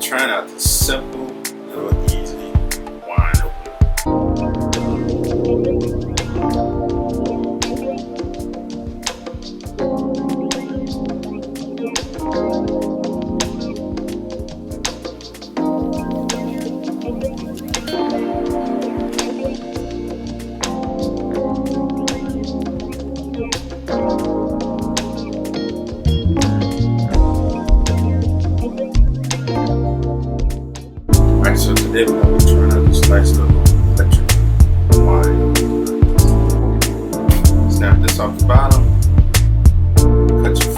trying out this simple, little easy wine opener. Alright, so today we're going to be trying out this nice little electric wine. Snap this off the bottom, cut your